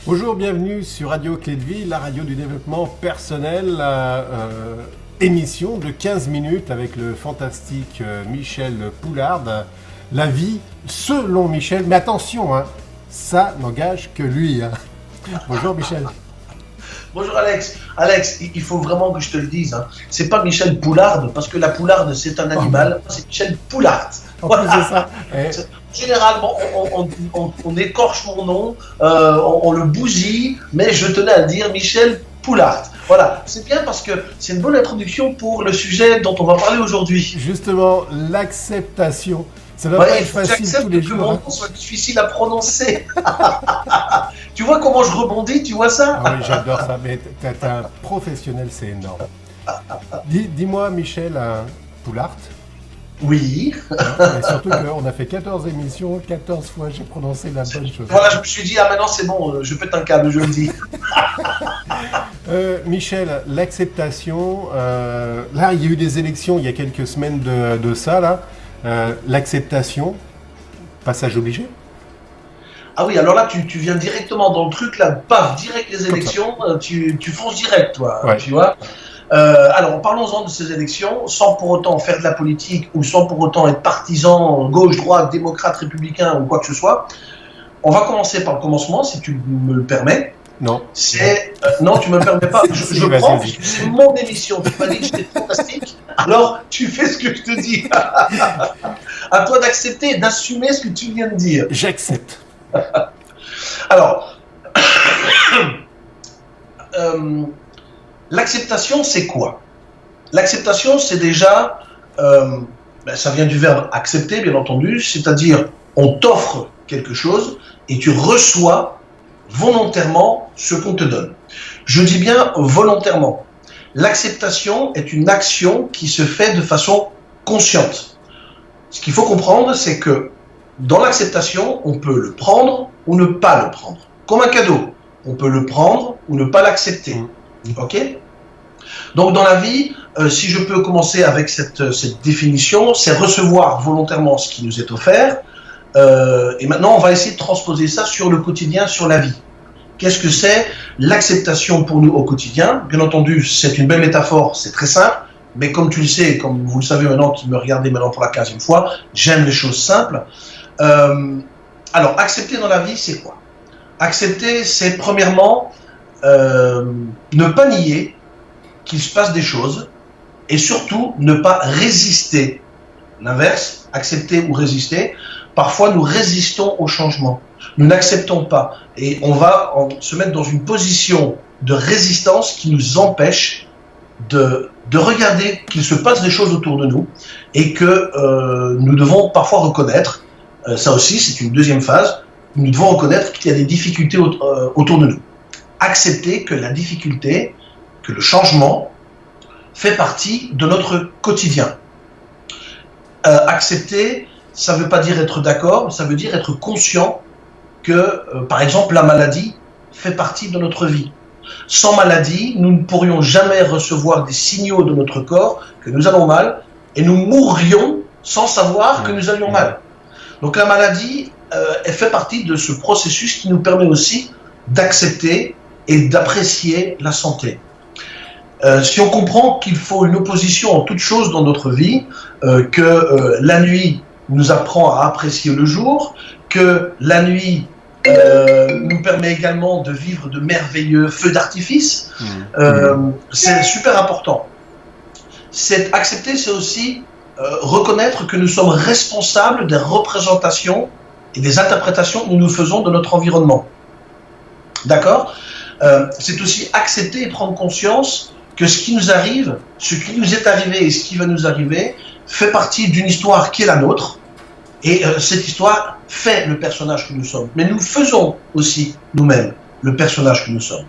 Bonjour, bienvenue sur Radio Clé de Vie, la radio du développement personnel, émission de 15 minutes avec le fantastique Michel Poulard. La vie selon Michel, mais attention, ça n'engage que lui. Bonjour Michel. Bonjour Alex. Alex, il faut vraiment que je te le dise. C'est pas Michel Poulard, parce que la poularde c'est un animal, c'est Michel Poulard. Voilà. C'est ça. Généralement, on écorche mon nom, on le bousille, mais je tenais à dire Michel Poulard. Voilà, c'est bien parce que c'est une bonne introduction pour le sujet dont on va parler aujourd'hui. Justement, l'acceptation. Ça doit pas être facile tous les jours. Mon nom soit difficile à prononcer. Tu vois comment je rebondis, tu vois ça? Oui, j'adore ça, mais t'es un professionnel, c'est énorme. Dis-moi, Michel Poulard. Oui. Et surtout qu'on a fait 14 émissions, 14 fois j'ai prononcé la bonne chose. Voilà, je me suis dit, maintenant c'est bon, je pète un câble, je le dis. Michel, l'acceptation, là il y a eu des élections il y a quelques semaines de ça, là. L'acceptation, passage obligé? Ah oui, alors là tu viens directement dans le truc, là, paf, direct les élections, tu fonces direct, toi, ouais. Tu vois. Alors parlons-en de ces élections, sans pour autant faire de la politique ou sans pour autant être partisan, gauche, droite, démocrate, républicain ou quoi que ce soit. On va commencer par le commencement, si tu me le permets. Non. Non, tu me le permets pas. Je vas-y, prends, vas-y. puisque c'est mon émission. Tu m'as dit que j'étais fantastique. Alors, tu fais ce que je te dis. À toi d'accepter et d'assumer ce que tu viens de dire. J'accepte. Alors, l'acceptation, c'est quoi? L'acceptation, c'est déjà, ça vient du verbe accepter, bien entendu, c'est-à-dire on t'offre quelque chose et tu reçois volontairement ce qu'on te donne. Je dis bien volontairement. L'acceptation est une action qui se fait de façon consciente. Ce qu'il faut comprendre, c'est que dans l'acceptation, on peut le prendre ou ne pas le prendre. Comme un cadeau, on peut le prendre ou ne pas l'accepter. Ok? Donc dans la vie, si je peux commencer avec cette définition, c'est recevoir volontairement ce qui nous est offert. Et maintenant, on va essayer de transposer ça sur le quotidien, sur la vie. Qu'est-ce que c'est l'acceptation pour nous au quotidien? Bien entendu, c'est une belle métaphore, c'est très simple, mais comme tu le sais, comme vous le savez maintenant, qui me regardez maintenant pour la 15e fois, j'aime les choses simples. Alors, accepter dans la vie, c'est quoi? Accepter, c'est premièrement ne pas nier qu'il se passe des choses et surtout ne pas résister. L'inverse, accepter ou résister, parfois nous résistons au changement. Nous n'acceptons pas et on va se mettre dans une position de résistance qui nous empêche de regarder qu'il se passe des choses autour de nous et que nous devons parfois reconnaître, ça aussi c'est une deuxième phase, nous devons reconnaître qu'il y a des difficultés autour de nous. Accepter que la difficulté, que le changement fait partie de notre quotidien. Accepter, ça ne veut pas dire être d'accord, ça veut dire être conscient que, par exemple, la maladie fait partie de notre vie. Sans maladie, nous ne pourrions jamais recevoir des signaux de notre corps que nous allons mal et nous mourrions sans savoir que nous allions mal. Donc la maladie, elle fait partie de ce processus qui nous permet aussi d'accepter et d'apprécier la santé. Si on comprend qu'il faut une opposition en toute chose dans notre vie, que la nuit nous apprend à apprécier le jour, que la nuit nous permet également de vivre de merveilleux feux d'artifice, c'est super important. Accepter, c'est aussi reconnaître que nous sommes responsables des représentations et des interprétations que nous faisons de notre environnement. D'accord? C'est aussi accepter et prendre conscience que ce qui nous arrive, ce qui nous est arrivé et ce qui va nous arriver fait partie d'une histoire qui est la nôtre. Et cette histoire fait le personnage que nous sommes. Mais nous faisons aussi nous-mêmes le personnage que nous sommes.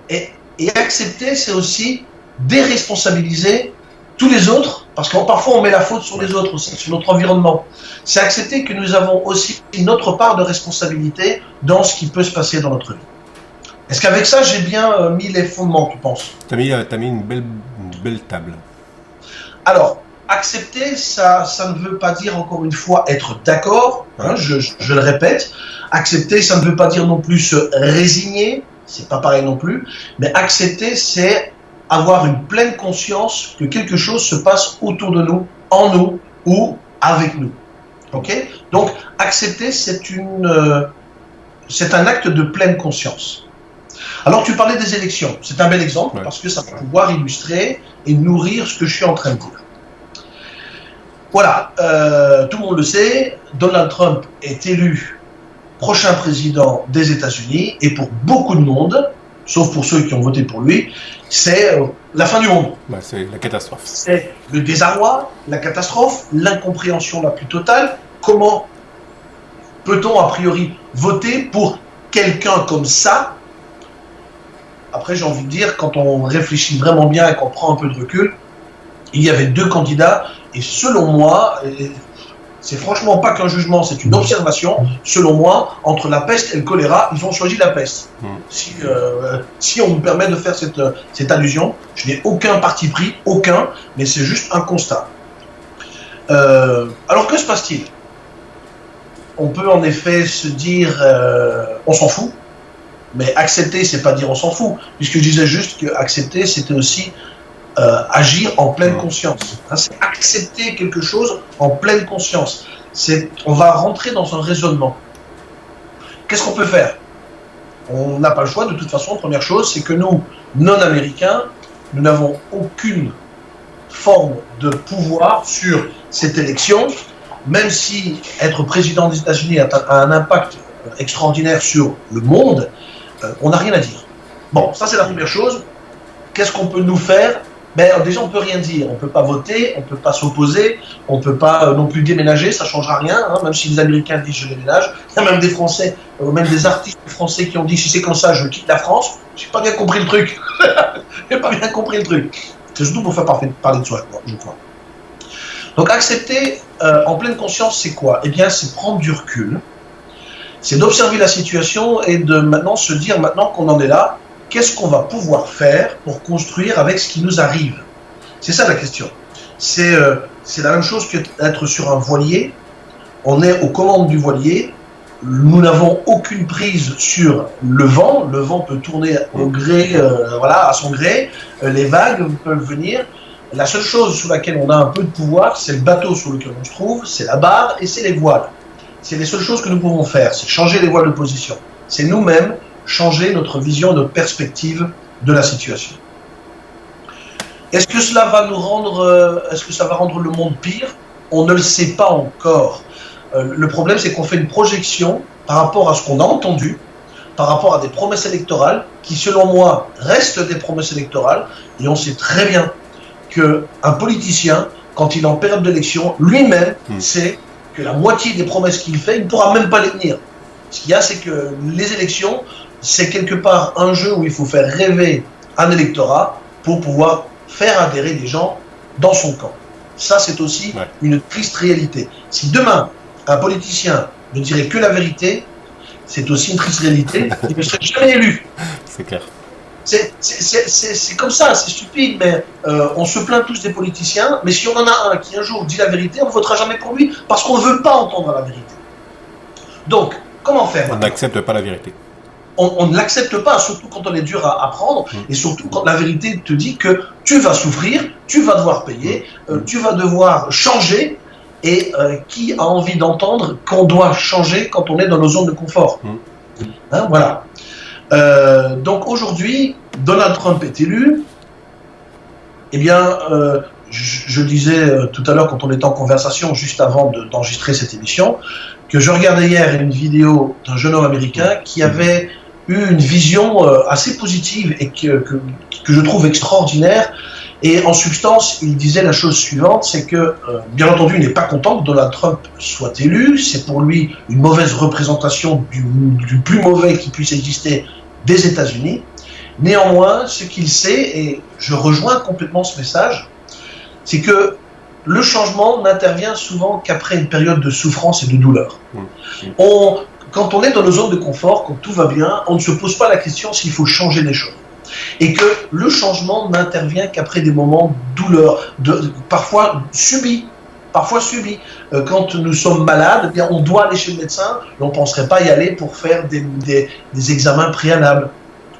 Et accepter, c'est aussi déresponsabiliser tous les autres, parce que parfois on met la faute sur les autres aussi, sur notre environnement. C'est accepter que nous avons aussi notre part de responsabilité dans ce qui peut se passer dans notre vie. Est-ce qu'avec ça, j'ai bien mis les fondements, tu penses? T'as mis une belle table. Alors, accepter, ça ne veut pas dire, encore une fois, être d'accord, hein, je le répète. Accepter, ça ne veut pas dire non plus se résigner, c'est pas pareil non plus, mais accepter, c'est avoir une pleine conscience que quelque chose se passe autour de nous, en nous ou avec nous. Ok? Donc, accepter, c'est un acte de pleine conscience. Alors, tu parlais des élections. C'est un bel exemple parce que ça va pouvoir illustrer et nourrir ce que je suis en train de dire. Voilà, tout le monde le sait, Donald Trump est élu prochain président des États-Unis et pour beaucoup de monde, sauf pour ceux qui ont voté pour lui, c'est la fin du monde. C'est la catastrophe. C'est le désarroi, la catastrophe, l'incompréhension la plus totale. Comment peut-on a priori voter pour quelqu'un comme ça? Après, j'ai envie de dire, quand on réfléchit vraiment bien et qu'on prend un peu de recul, il y avait 2 candidats et selon moi, c'est franchement pas qu'un jugement, c'est une observation, selon moi, entre la peste et le choléra, ils ont choisi la peste. Si on me permet de faire cette allusion, je n'ai aucun parti pris, aucun, mais c'est juste un constat. Alors que se passe-t-il? On peut en effet se dire on s'en fout, mais accepter, c'est pas dire on s'en fout, puisque je disais juste que accepter, c'était aussi agir en pleine conscience. Hein, c'est accepter quelque chose en pleine conscience. On va rentrer dans un raisonnement. Qu'est-ce qu'on peut faire? On n'a pas le choix, de toute façon. Première chose, c'est que nous, non-américains, nous n'avons aucune forme de pouvoir sur cette élection, même si être président des États-Unis a un impact extraordinaire sur le monde, on n'a rien à dire. Bon, ça c'est la première chose. Qu'est-ce qu'on peut nous faire? Déjà, on ne peut rien dire. On ne peut pas voter, on ne peut pas s'opposer, on ne peut pas non plus déménager, ça ne changera rien, hein, même si les Américains disent je déménage. Il y a même des Français, même des artistes français qui ont dit si c'est comme ça, je quitte la France. J'ai pas bien compris le truc. J'ai pas bien compris le truc. C'est surtout pour faire parler de soi, je crois. Donc, accepter en pleine conscience, c'est quoi? Eh bien, c'est prendre du recul, c'est d'observer la situation et de maintenant se dire, maintenant qu'on en est là, qu'est-ce qu'on va pouvoir faire pour construire avec ce qui nous arrive? C'est ça la question. C'est la même chose qu'être sur un voilier. On est aux commandes du voilier. Nous n'avons aucune prise sur le vent. Le vent peut tourner au gré, à son gré. Les vagues peuvent venir. La seule chose sur laquelle on a un peu de pouvoir, c'est le bateau sur lequel on se trouve, c'est la barre et c'est les voiles. C'est les seules choses que nous pouvons faire, c'est changer les voiles de position. C'est nous-mêmes changer notre vision, notre perspective de la situation. Est-ce que cela va nous rendre, est-ce que ça va rendre le monde pire? On ne le sait pas encore. Le problème, c'est qu'on fait une projection par rapport à ce qu'on a entendu, par rapport à des promesses électorales, qui, selon moi, restent des promesses électorales, et on sait très bien qu'un politicien, quand il est en période d'élection, lui-même sait que la moitié des promesses qu'il fait, il ne pourra même pas les tenir. Ce qu'il y a, c'est que les élections, c'est quelque part un jeu où il faut faire rêver un électorat pour pouvoir faire adhérer des gens dans son camp. Ça, c'est aussi une triste réalité. Si demain, un politicien ne dirait que la vérité, c'est aussi une triste réalité, il ne serait jamais élu. C'est clair. C'est comme ça, c'est stupide, mais on se plaint tous des politiciens, mais si on en a un qui un jour dit la vérité, on ne votera jamais pour lui, parce qu'on ne veut pas entendre la vérité. Donc, comment faire? On n'accepte pas la vérité. On ne l'accepte pas, surtout quand on est dur à apprendre, et surtout quand la vérité te dit que tu vas souffrir, tu vas devoir payer, tu vas devoir changer, et qui a envie d'entendre qu'on doit changer quand on est dans nos zones de confort? Hein, voilà. Donc aujourd'hui, Donald Trump est élu. Eh bien, je disais tout à l'heure quand on était en conversation, juste avant d'enregistrer cette émission, que je regardais hier une vidéo d'un jeune homme américain qui avait eu une vision assez positive et que je trouve extraordinaire. Et en substance, il disait la chose suivante, c'est que, bien entendu, il n'est pas content que Donald Trump soit élu. C'est pour lui une mauvaise représentation du plus mauvais qui puisse exister des États-Unis. Néanmoins, ce qu'il sait, et je rejoins complètement ce message, c'est que le changement n'intervient souvent qu'après une période de souffrance et de douleur. Quand on est dans nos zones de confort, quand tout va bien, on ne se pose pas la question s'il faut changer des choses. Et que le changement n'intervient qu'après des moments douleurs, parfois subis. Quand nous sommes malades, eh bien, on doit aller chez le médecin, et on ne penserait pas y aller pour faire des examens préalables.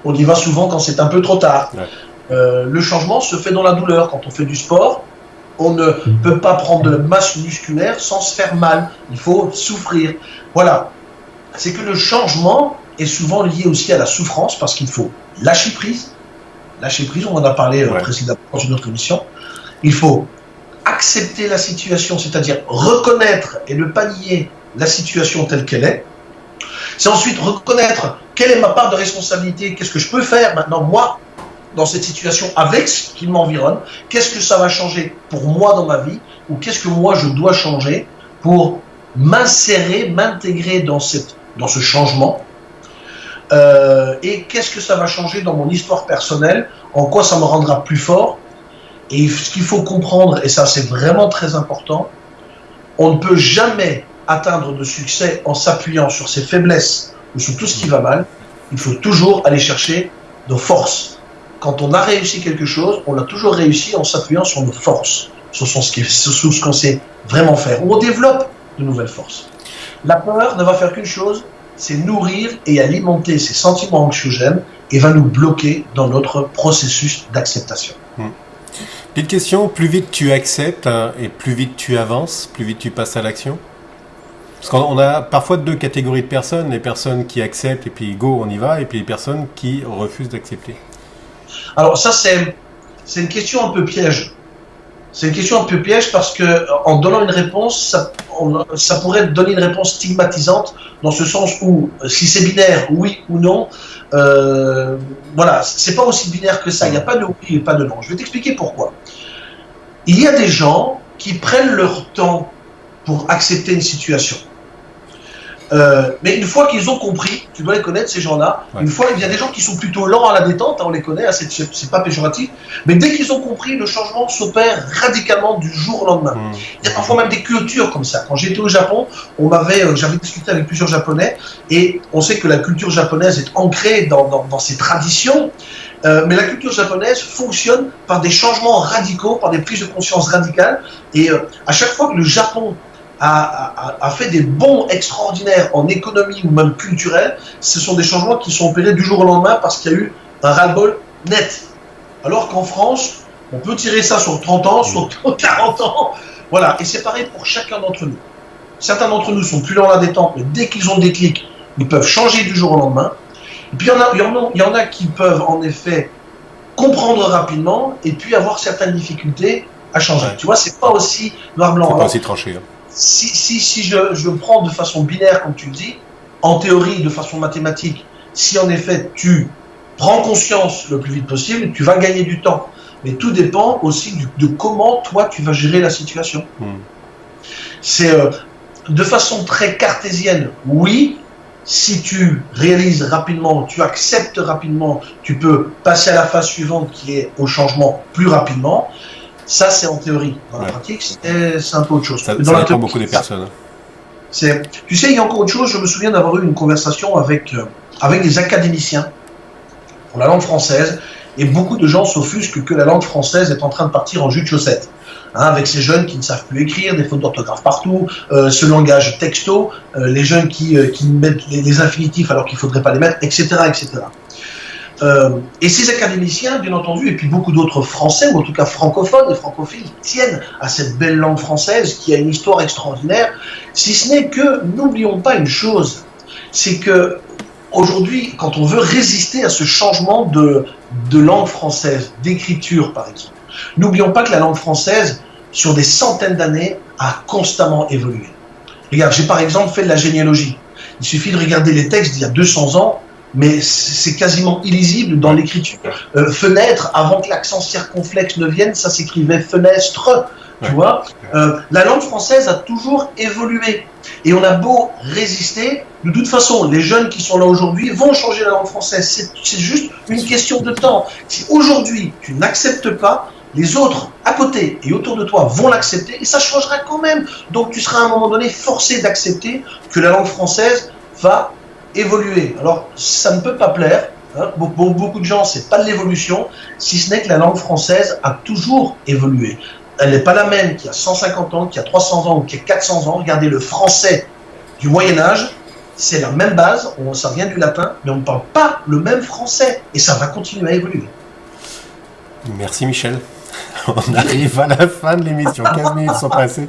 On y va souvent quand c'est un peu trop tard. Ouais. Le changement se fait dans la douleur. Quand on fait du sport, on ne peut pas prendre de la masse musculaire sans se faire mal. Il faut souffrir. Voilà. C'est que le changement est souvent lié aussi à la souffrance parce qu'il faut lâcher prise. Lâcher prise, on en a parlé précédemment dans une autre émission. Il faut accepter la situation, c'est-à-dire reconnaître et ne pas nier la situation telle qu'elle est. C'est ensuite reconnaître quelle est ma part de responsabilité, qu'est-ce que je peux faire maintenant, moi, dans cette situation, avec ce qui m'environne, qu'est-ce que ça va changer pour moi dans ma vie, ou qu'est-ce que moi je dois changer pour m'insérer, m'intégrer dans ce changement, et qu'est-ce que ça va changer dans mon histoire personnelle, en quoi ça me rendra plus fort. Et ce qu'il faut comprendre, et ça c'est vraiment très important, on ne peut jamais atteindre de succès en s'appuyant sur ses faiblesses ou sur tout ce qui va mal. Il faut toujours aller chercher nos forces. Quand on a réussi quelque chose, on l'a toujours réussi en s'appuyant sur nos forces, sur ce qu'on sait vraiment faire, où on développe de nouvelles forces. La peur ne va faire qu'une chose, c'est nourrir et alimenter ces sentiments anxiogènes et va nous bloquer dans notre processus d'acceptation. Petite question, plus vite tu acceptes et plus vite tu avances, plus vite tu passes à l'action? Parce qu'on a parfois deux catégories de personnes, les personnes qui acceptent et puis go, on y va, et puis les personnes qui refusent d'accepter. Alors ça, c'est une question un peu piège. C'est une question un peu piège parce que en donnant une réponse, ça pourrait donner une réponse stigmatisante dans ce sens où si c'est binaire, oui ou non, voilà, c'est pas aussi binaire que ça. Il n'y a pas de oui et pas de non. Je vais t'expliquer pourquoi. Il y a des gens qui prennent leur temps pour accepter une situation. Mais une fois qu'ils ont compris, tu dois les connaître ces gens-là, une fois, il y a des gens qui sont plutôt lents à la détente, on les connaît, c'est pas péjoratif, mais dès qu'ils ont compris, le changement s'opère radicalement du jour au lendemain. Il y a parfois même des cultures comme ça. Quand j'étais au Japon, j'avais discuté avec plusieurs Japonais, et on sait que la culture japonaise est ancrée dans ses traditions, mais la culture japonaise fonctionne par des changements radicaux, par des prises de conscience radicales, et à chaque fois que le Japon a fait des bonds extraordinaires en économie ou même culturel, ce sont des changements qui sont opérés du jour au lendemain parce qu'il y a eu un ras-le-bol net. Alors qu'en France, on peut tirer ça sur 30 ans, sur 40 ans, voilà, et c'est pareil pour chacun d'entre nous. Certains d'entre nous sont plus lents à la détente, mais dès qu'ils ont des clics, ils peuvent changer du jour au lendemain. Et puis il y en a qui peuvent en effet comprendre rapidement et puis avoir certaines difficultés à changer. Tu vois, c'est pas aussi noir-blanc. C'est pas aussi tranché. Si je prends de façon binaire, comme tu le dis, en théorie, de façon mathématique, si en effet tu prends conscience le plus vite possible, tu vas gagner du temps. Mais tout dépend aussi de comment toi tu vas gérer la situation. C'est de façon très cartésienne, oui. Si tu réalises rapidement, tu acceptes rapidement, tu peux passer à la phase suivante qui est au changement plus rapidement. Ça, c'est en théorie. Dans la pratique, c'est un peu autre chose. Ça dépend beaucoup des personnes. Tu sais, il y a encore autre chose. Je me souviens d'avoir eu une conversation avec des académiciens pour la langue française, et beaucoup de gens s'offusquent que la langue française est en train de partir en jus de chaussette. Avec ces jeunes qui ne savent plus écrire, des fautes d'orthographe partout, ce langage texto, les jeunes qui mettent les infinitifs alors qu'il ne faudrait pas les mettre, etc., etc. Et ces académiciens, bien entendu, et puis beaucoup d'autres Français, ou en tout cas francophones et francophiles, tiennent à cette belle langue française qui a une histoire extraordinaire, si ce n'est que, n'oublions pas une chose, c'est que aujourd'hui, quand on veut résister à ce changement de langue française, d'écriture par exemple, n'oublions pas que la langue française, sur des centaines d'années, a constamment évolué. Regarde, j'ai par exemple fait de la généalogie. Il suffit de regarder les textes d'il y a 200 ans, mais c'est quasiment illisible dans l'écriture. Fenêtre, avant que l'accent circonflexe ne vienne, ça s'écrivait fenestre, tu vois. La langue française a toujours évolué. Et on a beau résister, de toute façon, les jeunes qui sont là aujourd'hui vont changer la langue française. C'est juste une question de temps. Si aujourd'hui, tu n'acceptes pas, les autres à côté et autour de toi vont l'accepter, et ça changera quand même. Donc tu seras à un moment donné forcé d'accepter que la langue française va évoluer. Alors, ça ne peut pas plaire, Pour beaucoup de gens, c'est pas de l'évolution, si ce n'est que la langue française a toujours évolué. Elle n'est pas la même qu'il y a 150 ans, qu'il y a 300 ans ou qu'il y a 400 ans. Regardez le français du Moyen-Âge, c'est la même base, ça vient du latin, mais on ne parle pas le même français. Et ça va continuer à évoluer. Merci Michel. On arrive à la fin de l'émission. 15 minutes sont passées.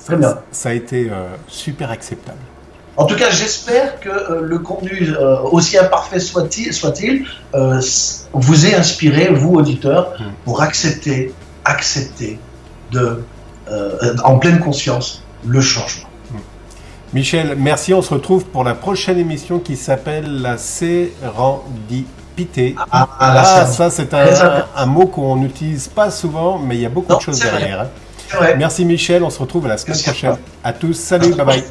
Très bien. Ça a été super acceptable. En tout cas, j'espère que le contenu, aussi imparfait soit-il, vous ait inspiré, vous auditeurs, pour accepter en pleine conscience le changement. Michel, merci. On se retrouve pour la prochaine émission qui s'appelle la sérendipité. Ça c'est un mot qu'on n'utilise pas souvent, mais il y a beaucoup de choses derrière. Merci Michel, on se retrouve la semaine prochaine. À tous, salut, bye bye.